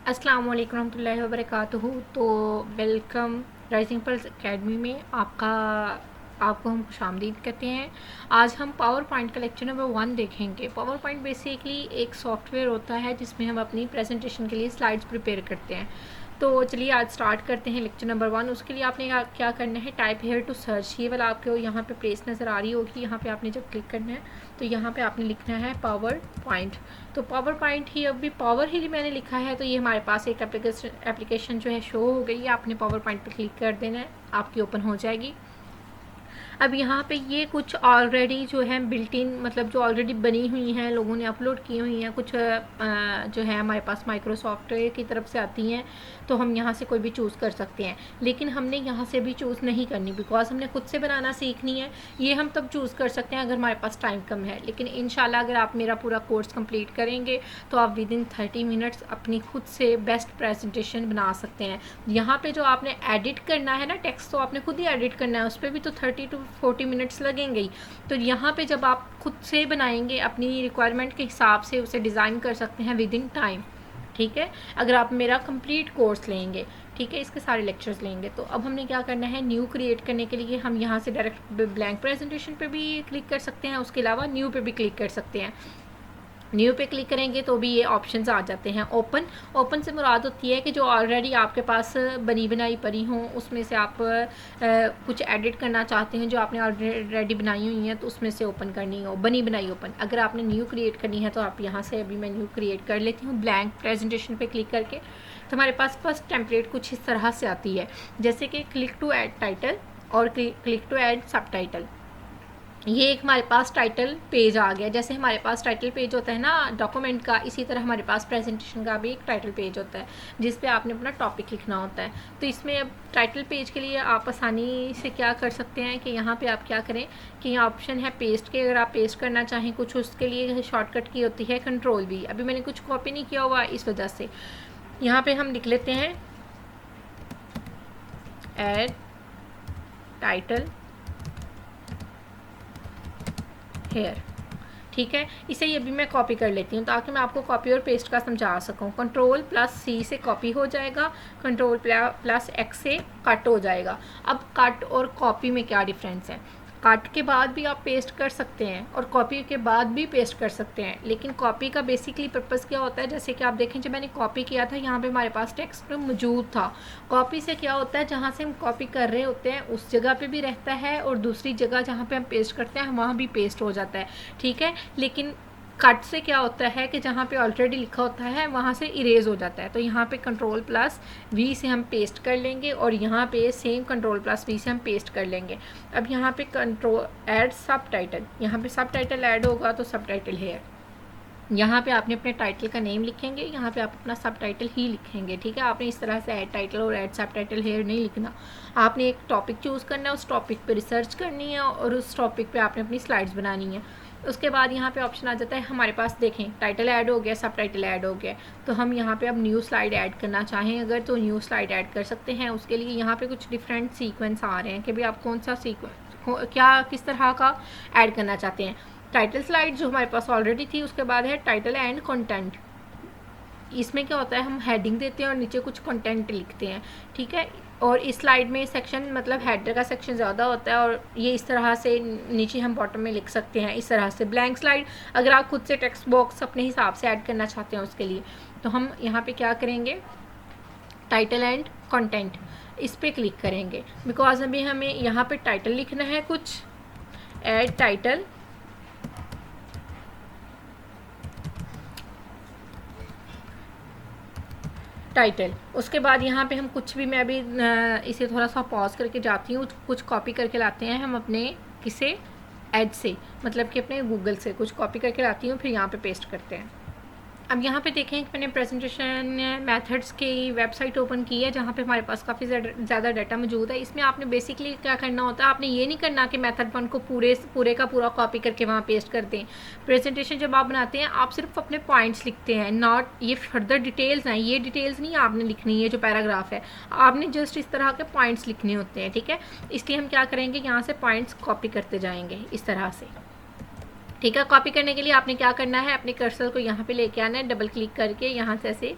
अस्सलाम वालेकुम रहमतुल्लाहि व बरकातुहू। तो वेलकम राइजिंग पल्स एकेडमी में आपको हम खुशामदीद कहते हैं। आज हम पावर पॉइंट का लेक्चर नंबर 1 देखेंगे। पावर पॉइंट बेसिकली एक सॉफ्टवेयर होता है जिसमें हम अपनी प्रेजेंटेशन के लिए स्लाइड्स प्रिपेयर करते हैं। तो चलिए आज स्टार्ट करते हैं लेक्चर नंबर 1। उसके लिए आपने क्या करना है, टाइप हेयर टू सर्च। ये वाला आपको यहाँ पे प्लेस नज़र आ रही होगी। यहाँ पे आपने जब क्लिक करना है तो यहाँ पे आपने लिखना है पावर पॉइंट। तो पावर पॉइंट ही अभी पावर ही मैंने लिखा है, तो ये हमारे पास एक एप्लीकेशन जो है शो हो गई है। आपने पावर पॉइंट पर क्लिक कर देना है, आपकी ओपन हो जाएगी। अब यहाँ पे ये कुछ ऑलरेडी जो है बिल्ट इन, मतलब जो ऑलरेडी बनी हुई हैं, लोगों ने अपलोड की हुई हैं, कुछ जो है हमारे पास माइक्रोसॉफ्ट की तरफ से आती हैं। तो हम यहाँ से कोई भी चूज़ कर सकते हैं, लेकिन हमने यहाँ से भी चूज़ नहीं करनी, बिकॉज हमने खुद से बनाना सीखनी है। ये हम तब चूज़ कर सकते हैं अगर हमारे पास टाइम कम है, लेकिन इंशाल्लाह अगर आप मेरा पूरा कोर्स कंप्लीट करेंगे तो आप विद इन 30 मिनट्स अपनी खुद से बेस्ट प्रेजेंटेशन बना सकते हैं। यहाँ पे जो आपने एडिट करना है ना टेक्स्ट, तो आपने खुद ही एडिट करना है, उस पर भी तो 30 to 40 मिनट्स लगेंगे ही। तो यहाँ पे जब आप खुद से बनाएंगे अपनी रिक्वायरमेंट के हिसाब से उसे डिज़ाइन कर सकते हैं विद इन टाइम। ठीक है, अगर आप मेरा कंप्लीट कोर्स लेंगे, ठीक है, इसके सारे लेक्चर्स लेंगे। तो अब हमने क्या करना है, न्यू क्रिएट करने के लिए हम यहाँ से डायरेक्ट ब्लैंक प्रेजेंटेशन पे भी क्लिक कर सकते हैं, उसके अलावा न्यू पे भी क्लिक कर सकते हैं। न्यू पे क्लिक करेंगे तो भी ये ऑप्शंस आ जाते हैं। ओपन से मुराद होती है कि जो ऑलरेडी आपके पास बनी बनाई पड़ी हों, उसमें से आप कुछ एडिट करना चाहते हैं जो आपने ऑलरेडी बनाई हुई हैं, तो उसमें से ओपन करनी हो, बनी बनाई ओपन। अगर आपने न्यू क्रिएट करनी है तो आप यहाँ से, अभी मैं न्यू क्रिएट कर लेती हूँ ब्लैंक प्रेजेंटेशन पे क्लिक करके। तो हमारे पास फर्स्ट टेम्पलेट कुछ इस तरह से आती है, जैसे कि क्लिक टू ऐड टाइटल और क्लिक टू ऐड सब टाइटल। ये एक हमारे पास टाइटल पेज आ गया। जैसे हमारे पास टाइटल पेज होता है ना डॉक्यूमेंट का, इसी तरह हमारे पास प्रेजेंटेशन का भी एक टाइटल पेज होता है जिस पे आपने अपना टॉपिक लिखना होता है। तो इसमें अब टाइटल पेज के लिए आप आसानी से क्या कर सकते हैं कि यहाँ पे आप क्या करें कि यहाँ ऑप्शन है पेस्ट के। अगर आप पेस्ट करना चाहें कुछ, उसके लिए शॉर्टकट की होती है Ctrl+V। अभी मैंने कुछ कॉपी नहीं किया हुआ, इस वजह से यहाँ पर हम लिख लेते हैं ऐड टाइटल हेयर। ठीक है, इसे अभी मैं कॉपी कर लेती हूँ ताकि मैं आपको कॉपी और पेस्ट का समझा सकूँ। Ctrl+C से कॉपी हो जाएगा, Ctrl+X से कट हो जाएगा। अब कट और कॉपी में क्या डिफरेंस है? कट के बाद भी आप पेस्ट कर सकते हैं और कॉपी के बाद भी पेस्ट कर सकते हैं, लेकिन कॉपी का बेसिकली पर्पस क्या होता है, जैसे कि आप देखें जब मैंने कॉपी किया था यहाँ पे हमारे पास टेक्स्ट मौजूद था। कॉपी से क्या होता है, जहाँ से हम कॉपी कर रहे होते हैं उस जगह पे भी रहता है और दूसरी जगह जहाँ पे हम पेस्ट करते हैं वहाँ भी पेस्ट हो जाता है। ठीक है, लेकिन कट से क्या होता है कि जहाँ पे ऑलरेडी लिखा होता है वहाँ से इरेज हो जाता है। तो यहाँ पे Ctrl+V से हम पेस्ट कर लेंगे और यहाँ पे सेम Ctrl+V से हम पेस्ट कर लेंगे। अब यहाँ पे ऐड सब टाइटल, यहाँ पे सब टाइटल ऐड होगा तो सब टाइटल हेयर। यहाँ पे आपने अपने टाइटल का नेम लिखेंगे, यहाँ पे आप अपना सब टाइटल ही लिखेंगे। ठीक है, आपने इस तरह से ऐड टाइटल और ऐड सब टाइटल हेयर नहीं लिखना। आपने एक टॉपिक चूज़ करना है, उस टॉपिक पे रिसर्च करनी है और उस टॉपिक पे आपने अपनी स्लाइड्स बनानी है। उसके बाद यहाँ पे ऑप्शन आ जाता है हमारे पास, देखें टाइटल ऐड हो गया, सब टाइटल ऐड हो गया। तो हम यहाँ पे अब न्यू स्लाइड ऐड करना चाहें अगर, तो न्यू स्लाइड ऐड कर सकते हैं। उसके लिए यहाँ पे कुछ डिफरेंट सीक्वेंस आ रहे हैं कि भाई आप कौन सा सीक्वेंस क्या किस तरह का ऐड करना चाहते हैं। टाइटल स्लाइड जो हमारे पास ऑलरेडी थी, उसके बाद है टाइटल एंड कंटेंट। इसमें क्या होता है, हम हेडिंग देते हैं और नीचे कुछ कंटेंट लिखते हैं। ठीक है, और इस स्लाइड में सेक्शन मतलब हेडर का सेक्शन ज़्यादा होता है और ये इस तरह से नीचे हम बॉटम में लिख सकते हैं इस तरह से। ब्लैंक स्लाइड अगर आप खुद से टेक्स्ट बॉक्स अपने हिसाब से ऐड करना चाहते हैं उसके लिए, तो हम यहाँ पे क्या करेंगे, टाइटल एंड कंटेंट इस पर क्लिक करेंगे। बिकॉज अभी हमें यहाँ पे टाइटल लिखना है कुछ, ऐड टाइटल उसके बाद यहाँ पे हम कुछ भी, मैं अभी इसे थोड़ा सा पॉज करके जाती हूँ, कुछ कॉपी करके लाते हैं हम अपने किसे एड से, मतलब कि अपने गूगल से कुछ कॉपी करके लाती हूँ, फिर यहाँ पे पेस्ट करते हैं। अब यहाँ पे देखें कि मैंने प्रेजेंटेशन मेथड्स की वेबसाइट ओपन की है जहाँ पे हमारे पास काफ़ी ज़्यादा डाटा मौजूद है। इसमें आपने बेसिकली क्या करना होता है, आपने ये नहीं करना कि मेथड 1 को पूरे का पूरा कॉपी करके वहाँ पेस्ट कर दें। प्रेजेंटेशन जब आप बनाते हैं आप सिर्फ अपने पॉइंट्स लिखते हैं, नॉट ये फर्दर डिटेल्स हैं, ये डिटेल्स नहीं आपने लिखनी है जो पैराग्राफ है, आपने जस्ट इस तरह के पॉइंट्स लिखने होते हैं। ठीक है, इसलिए हम क्या करेंगे, यहाँ से पॉइंट्स कॉपी करते जाएंगे इस तरह से। ठीक है, कॉपी करने के लिए आपने क्या करना है, अपने कर्सर को यहाँ पे लेके आना है, डबल क्लिक करके यहाँ से ऐसे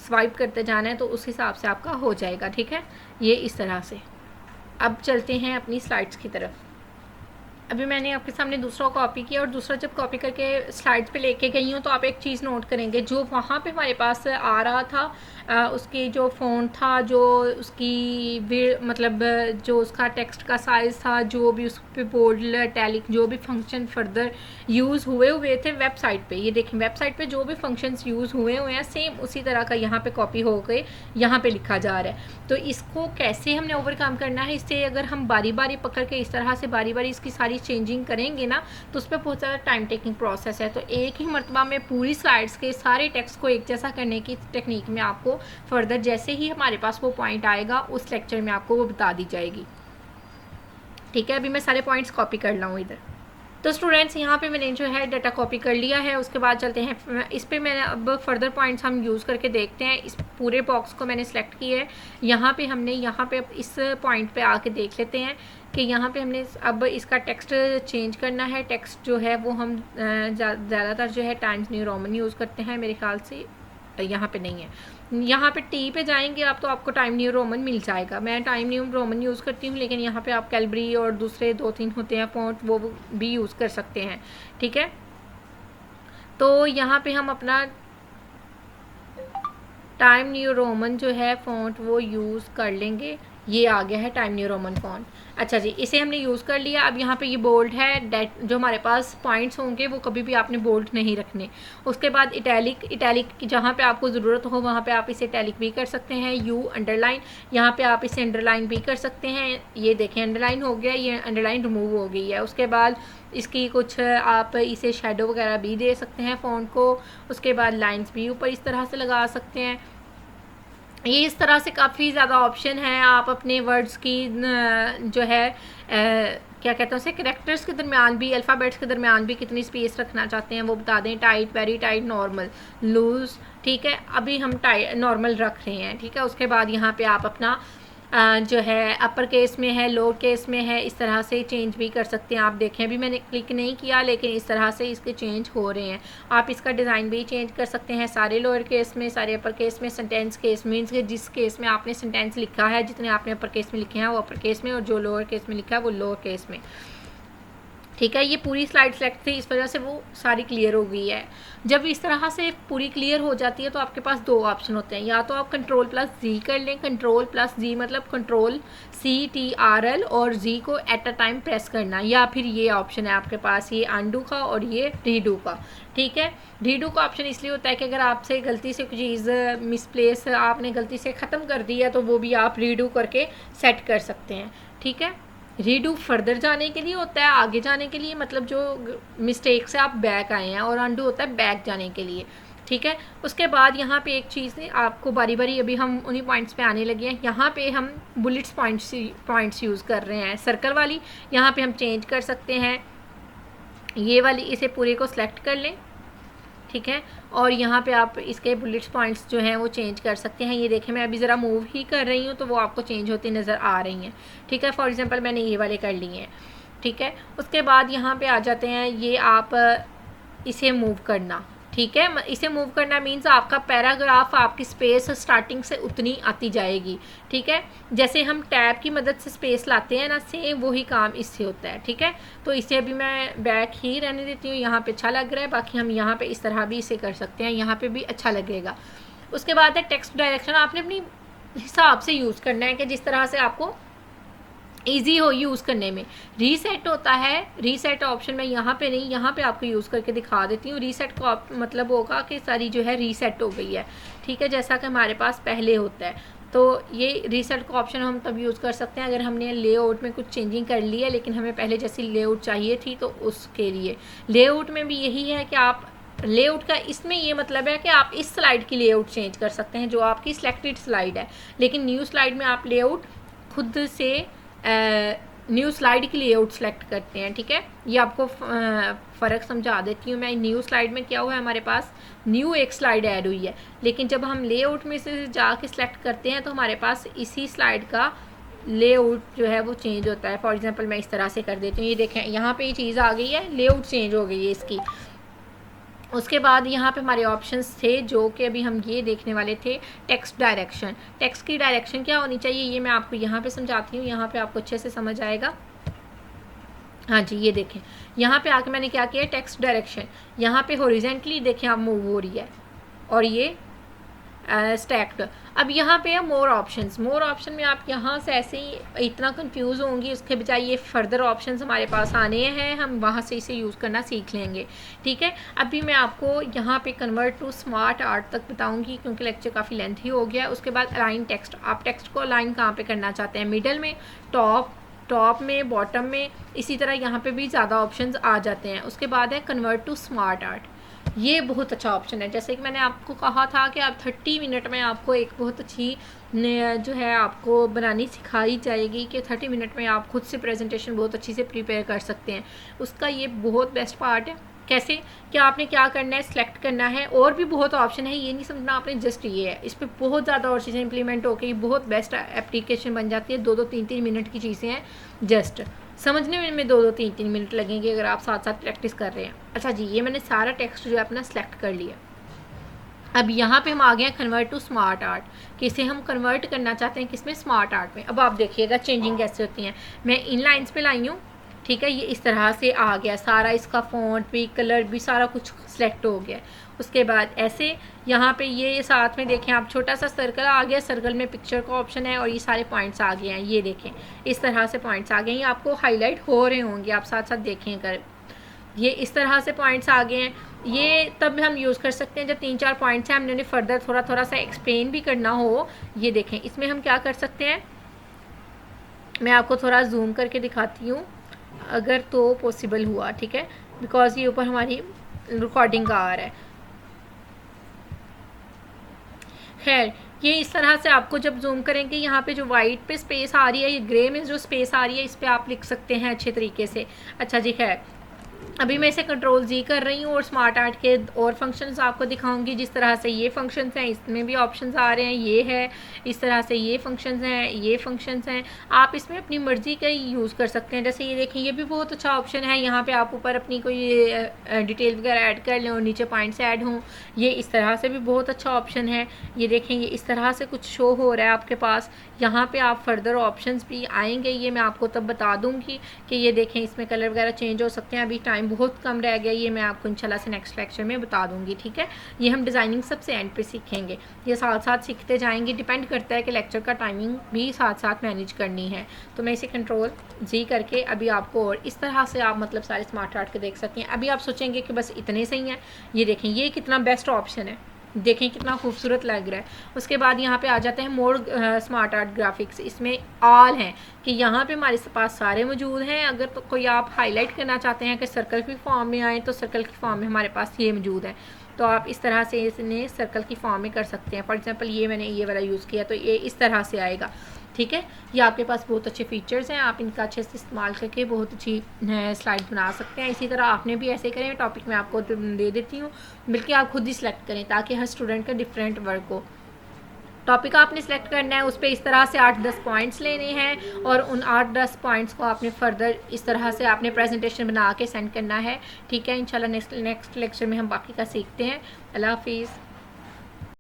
स्वाइप करते जाना है तो उस हिसाब से आपका हो जाएगा, ठीक है, ये इस तरह से। अब चलते हैं अपनी स्लाइड्स की तरफ। अभी मैंने आपके सामने दूसरा कॉपी किया और दूसरा जब कॉपी करके स्लाइड्स पे लेके गई हूँ तो आप एक चीज़ नोट करेंगे, जो वहाँ पे हमारे पास आ रहा था उसकी जो फ़ॉन्ट था, जो उसकी मतलब जो उसका टेक्स्ट का साइज़ था, जो भी उस पर बोल्ड इटैलिक जो भी फंक्शन फर्दर यूज़ हुए थे वेबसाइट पे, ये देखें वेबसाइट पे जो भी फंक्शंस यूज़ हुए हैं सेम उसी तरह का यहाँ पे कॉपी हो गए, यहाँ पे लिखा जा रहा है। तो इसको कैसे हमने ओवरकम करना है, इससे अगर हम बारी बारी पकड़ के इस तरह से बारी बारी इसकी सारी चेंजिंग करेंगे ना तो उस पर बहुत ज़्यादा टाइम टेकिंग प्रोसेस है। तो एक ही मरतबा में पूरी स्लाइड्स के सारे टेक्स्ट को एक जैसा करने की टेक्निक में आपको फर्दर जैसे ही हमारे पास वो पॉइंट आएगा उस लेक्चर में आपको वो बता दी जाएगी, ठीक है। अभी मैं सारे पॉइंट्स कॉपी कर लाऊँ इधर। तो स्टूडेंट्स यहाँ पे मैंने जो है डाटा कॉपी कर लिया है। उसके बाद चलते हैं इस पे मैंने अब फर्दर पॉइंट्स हम यूज़ करके देखते हैं। इस पूरे बॉक्स को मैंने सेलेक्ट किया है। यहाँ पे हमने यहाँ पे अब इस पॉइंट पे आके देख लेते हैं कि यहाँ पे हमने अब इसका टेक्स्ट चेंज करना है। टेक्स्ट जो है वो हम ज़्यादातर जो है टाइम्स न्यू रोमन यूज़ करते हैं, मेरे ख्याल से यहाँ पे नहीं है। यहाँ पे टी पे जाएंगे आप तो आपको टाइम न्यू रोमन मिल जाएगा। मैं टाइम न्यू रोमन यूज़ करती हूँ, लेकिन यहाँ पे आप कैलबरी और दूसरे 2-3 होते हैं फ़ॉन्ट, वो भी यूज़ कर सकते हैं, ठीक है। तो यहाँ पे हम अपना टाइम न्यू रोमन जो है फ़ॉन्ट वो यूज़ कर लेंगे। ये आ गया है टाइम न्यू रोमन फ़ॉन्ट। अच्छा जी, इसे हमने यूज़ कर लिया। अब यहाँ पे ये बोल्ड है, जो हमारे पास पॉइंट्स होंगे वो कभी भी आपने बोल्ड नहीं रखने। उसके बाद इटैलिक जहाँ पे आपको ज़रूरत हो वहाँ पे आप इसे इटैलिक भी कर सकते हैं। यू अंडरलाइन, यहाँ पे आप इसे अंडरलाइन भी कर सकते हैं। ये देखें अंडरलाइन हो गया, ये अंडरलाइन रिमूव हो गई है। उसके बाद इसकी कुछ आप इसे शेडो वगैरह भी दे सकते हैं फ़ॉन्ट को। उसके बाद लाइन्स भी ऊपर इस तरह से लगा सकते हैं। ये इस तरह से काफ़ी ज़्यादा ऑप्शन हैं। आप अपने वर्ड्स की जो है क्या कहते हैं उसे, कैरेक्टर्स के दरमियान भी, अल्फ़ाबेट्स के दरमियान भी कितनी स्पेस रखना चाहते हैं वो बता दें। Tight, very tight, normal, loose, ठीक है। अभी हम नॉर्मल रख रहे हैं, ठीक है। उसके बाद यहाँ पे आप अपना जो है अपर केस में है, लोअर केस में है, इस तरह से चेंज भी कर सकते हैं। आप देखें अभी मैंने क्लिक नहीं किया, लेकिन इस तरह से इसके चेंज हो रहे हैं। आप इसका डिज़ाइन भी चेंज कर सकते हैं, सारे लोअर केस में, सारे अपर केस में। सेंटेंस केस मीन्स के जिस केस में आपने सेंटेंस लिखा है, जितने आपने अपर केस में लिखे हैं वो अपर केस में, और जो लोअर केस में लिखा है वो लोअर केस में, ठीक है। ये पूरी स्लाइड सेलेक्ट थी, इस वजह से वो सारी क्लियर हो गई है। जब इस तरह से पूरी क्लियर हो जाती है तो आपके पास 2 ऑप्शन होते हैं। या तो आप Ctrl+Z कर लें। Ctrl+Z मतलब Ctrl+C-T-R-L और Z को एट अ टाइम प्रेस करना, या फिर ये ऑप्शन है आपके पास, ये अनडू का और ये रीडू का, ठीक है। रीडू का ऑप्शन इसलिए होता है कि अगर आपसे गलती से कोई चीज़ मिसप्लेस आपने गलती से ख़त्म कर दी है तो वो भी आप रीडू करके सेट कर सकते हैं, ठीक है। रीडू फर्दर जाने के लिए होता है, आगे जाने के लिए, मतलब जो मिस्टेक से आप बैक आए हैं, और अनडू होता है बैक जाने के लिए, ठीक है। उसके बाद यहाँ पे एक चीज़ आपको बारी बारी, अभी हम उन्हीं पॉइंट्स पे आने लगे हैं। यहाँ पे हम बुलेट्स पॉइंट्स यूज़ कर रहे हैं, सर्कल वाली। यहाँ पे हम चेंज कर सकते हैं ये वाली, इसे पूरे को सिलेक्ट कर लें, ठीक है। और यहाँ पे आप इसके बुलेट्स पॉइंट्स जो हैं वो चेंज कर सकते हैं। ये देखें मैं अभी ज़रा मूव ही कर रही हूँ तो वो आपको चेंज होती नज़र आ रही हैं, ठीक है। फॉर एग्जांपल मैंने ये वाले कर लिए हैं, ठीक है। उसके बाद यहाँ पे आ जाते हैं, ये आप इसे मूव करना, ठीक है। इसे मूव करना मीन्स आपका पैराग्राफ, आपकी स्पेस स्टार्टिंग से उतनी आती जाएगी, ठीक है। जैसे हम टैब की मदद से स्पेस लाते हैं ना, सेम वही काम इससे होता है, ठीक है। तो इसे अभी मैं बैक ही रहने देती हूँ, यहाँ पे अच्छा लग रहा है। बाकी हम यहाँ पे इस तरह भी इसे कर सकते हैं, यहाँ पे भी अच्छा लगेगा। उसके बाद है टेक्स्ट डायरेक्शन। आपने अपनी हिसाब से यूज़ करना है कि जिस तरह से आपको ईजी हो यूज़ करने में। रीसेट होता है, रीसेट ऑप्शन में यहाँ पे नहीं, यहाँ पे आपको यूज़ करके दिखा देती हूँ। रीसेट का मतलब होगा कि सारी जो है रीसेट हो गई है, ठीक है, जैसा कि हमारे पास पहले होता है। तो ये रीसेट का ऑप्शन हम तब यूज़ कर सकते हैं अगर हमने लेआउट में कुछ चेंजिंग कर ली है, लेकिन हमें पहले जैसी लेआउट चाहिए थी, तो उसके लिए लेआउट में भी यही है कि आप लेआउट का इसमें ये मतलब है कि आप इस स्लाइड की लेआउट चेंज कर सकते हैं जो आपकी सिलेक्टेड स्लाइड है, लेकिन न्यू स्लाइड में आप लेआउट खुद से न्यू स्लाइड के लेआउट सेलेक्ट करते हैं, ठीक है। ये आपको फ़र्क समझा देती हूँ मैं। न्यू स्लाइड में क्या हुआ है, हमारे पास न्यू एक स्लाइड ऐड हुई है, लेकिन जब हम लेआउट में से जाके सिलेक्ट करते हैं तो हमारे पास इसी स्लाइड का लेआउट जो है वो चेंज होता है। फॉर एग्जांपल मैं इस तरह से कर देती हूँ, ये देखें यहाँ पे ये चीज़ आ गई है, लेआउट चेंज हो गई है इसकी। उसके बाद यहाँ पे हमारे ऑप्शंस थे जो कि अभी हम ये देखने वाले थे। टेक्स्ट डायरेक्शन, टेक्स्ट की डायरेक्शन क्या होनी चाहिए ये मैं आपको यहाँ पे समझाती हूँ, यहाँ पे आपको अच्छे से समझ आएगा। हाँ जी, ये देखें यहाँ पे आके मैंने क्या किया, टेक्स्ट डायरेक्शन यहाँ पे हॉरिजेंटली देखें आप मूव हो रही है और ये स्टैक्ड। अब यहाँ पे है मोर ऑप्शंस, मोर ऑप्शन में आप यहाँ से ऐसे ही इतना कंफ्यूज होंगी, उसके बजाय ये फर्दर ऑप्शंस हमारे पास आने हैं, हम वहाँ से इसे यूज़ करना सीख लेंगे। ठीक है, अभी मैं आपको यहाँ पे कन्वर्ट टू स्मार्ट आर्ट तक बताऊँगी क्योंकि लेक्चर काफ़ी लेंथी हो गया। उसके बाद अलाइन टेक्स्ट, आप टेक्स्ट को अलाइन कहाँ पर करना चाहते हैं, मिडल में, टॉप में, बॉटम में, इसी तरह यहाँ पे भी ज़्यादा ऑप्शंस आ जाते हैं। उसके बाद है कन्वर्ट टू स्मार्ट आर्ट, ये बहुत अच्छा ऑप्शन है। जैसे कि मैंने आपको कहा था कि आप 30 मिनट में आपको एक बहुत अच्छी जो है आपको बनानी सिखाई जाएगी कि 30 मिनट में आप खुद से प्रेजेंटेशन बहुत अच्छी से प्रिपेयर कर सकते हैं। उसका ये बहुत बेस्ट पार्ट है। कैसे, कि आपने क्या करना है, सिलेक्ट करना है, और भी बहुत ऑप्शन है, ये नहीं समझना आपने जस्ट ये है, इस पर बहुत ज़्यादा और चीज़ें इंप्लीमेंट होकर बहुत बेस्ट एप्लीकेशन बन जाती है। 2-3 मिनट की चीज़ें हैं, जस्ट समझने में 2-3 मिनट लगेंगे अगर आप साथ साथ प्रैक्टिस कर रहे हैं। अच्छा जी, ये मैंने सारा टेक्स्ट जो है अपना सेलेक्ट कर लिया। अब यहाँ पे हम आ गए हैं कन्वर्ट टू स्मार्ट आर्ट, कि इसे हम कन्वर्ट करना चाहते हैं किसमें, स्मार्ट आर्ट में। अब आप देखिएगा चेंजिंग कैसे होती हैं। मैं इन लाइंस पे लाई हूँ, ठीक है, ये इस तरह से आ गया सारा, इसका फ़ॉन्ट भी, कलर भी, सारा कुछ सिलेक्ट हो गया। उसके बाद ऐसे यहाँ पे ये साथ में देखें आप, छोटा सा सर्कल आ गया, सर्कल में पिक्चर का ऑप्शन है और ये सारे पॉइंट्स आ गए हैं। ये देखें इस तरह से पॉइंट्स आ गए हैं, ये आपको हाईलाइट हो रहे होंगे, आप साथ साथ देखें कर, ये इस तरह से पॉइंट्स आ गए हैं। ये तब हम यूज़ कर सकते हैं जब 3-4 पॉइंट्स हैं, हमने उन्हें फर्दर थोड़ा सा एक्सप्लेन भी करना हो। ये देखें इसमें हम क्या कर सकते हैं, मैं आपको थोड़ा जूम करके दिखाती हूँ अगर तो पॉसिबल हुआ, ठीक है, बिकॉज ये ऊपर हमारी रिकॉर्डिंग का आ रहा है। खैर, ये इस तरह से आपको जब जूम करेंगे, यहाँ पे जो वाइट पे स्पेस आ रही है, ये ग्रे में जो स्पेस आ रही है, इस पर आप लिख सकते हैं अच्छे तरीके से। अच्छा जी, खैर अभी मैं इसे कंट्रोल जी कर रही हूँ और स्मार्ट आर्ट के और फंक्शंस आपको दिखाऊंगी। जिस तरह से ये फंक्शंस हैं, इसमें भी ऑप्शंस आ रहे हैं, ये है, इस तरह से ये फंक्शंस हैं, ये फंक्शंस हैं, आप इसमें अपनी मर्ज़ी का यूज़ कर सकते हैं। जैसे ये देखें, ये भी बहुत अच्छा ऑप्शन है, यहाँ पे आप ऊपर अपनी कोई डिटेल वगैरह ऐड कर लें और नीचे पॉइंट्स ऐड हों, ये इस तरह से भी बहुत अच्छा ऑप्शन है। ये देखें, ये इस तरह से कुछ शो हो रहा है आपके पास, यहाँ पे आप फर्दर ऑप्शंस भी आएंगे, ये मैं आपको तब बता दूंगी कि ये देखें इसमें कलर वगैरह चेंज हो सकते हैं। अभी टाइम बहुत कम रह गया, ये मैं आपको इंशाल्लाह से नेक्स्ट लेक्चर में बता दूंगी, ठीक है। ये हम डिज़ाइनिंग सबसे एंड पे सीखेंगे, ये साथ साथ सीखते जाएंगे, डिपेंड करता है कि लेक्चर का टाइमिंग भी साथ साथ मैनेज करनी है। तो मैं इसे कंट्रोल जी करके अभी आपको, और इस तरह से आप मतलब सारे स्मार्ट आर्ट के देख सकते हैं। अभी आप सोचेंगे कि बस इतने सही हैं, ये देखें ये कितना बेस्ट ऑप्शन है, देखें कितना खूबसूरत लग रहा है। उसके बाद यहाँ पे आ जाते हैं मोर स्मार्ट आर्ट ग्राफिक्स, इसमें ऑल हैं कि यहाँ पे हमारे पास सारे मौजूद हैं। अगर तो कोई आप हाईलाइट करना चाहते हैं कि सर्कल की फॉर्म में आए, तो सर्कल की फॉर्म में हमारे पास ये मौजूद है, तो आप इस तरह से इसने सर्कल की फॉर्म में कर सकते हैं। फॉर एग्जांपल ये मैंने ये वाला यूज़ किया तो ये इस तरह से आएगा, ठीक है। ये आपके पास बहुत अच्छे फीचर्स हैं, आप इनका अच्छे से इस्तेमाल करके बहुत अच्छी स्लाइड बना सकते हैं। इसी तरह आपने भी ऐसे करें, टॉपिक मैं आपको दे देती हूँ, बल्कि आप खुद ही सिलेक्ट करें ताकि हर स्टूडेंट का डिफरेंट वर्क हो। टॉपिक आपने सेलेक्ट करना है, उस पर इस तरह से 8-10 पॉइंट्स लेने हैं और उन 8-10 पॉइंट्स को आपने फर्दर इस तरह से आपने प्रेजेंटेशन बना के सेंड करना है, ठीक है। इंशाल्लाह नेक्स्ट लेक्चर में हम बाकी का सीखते हैं। अल्लाह हाफिज़।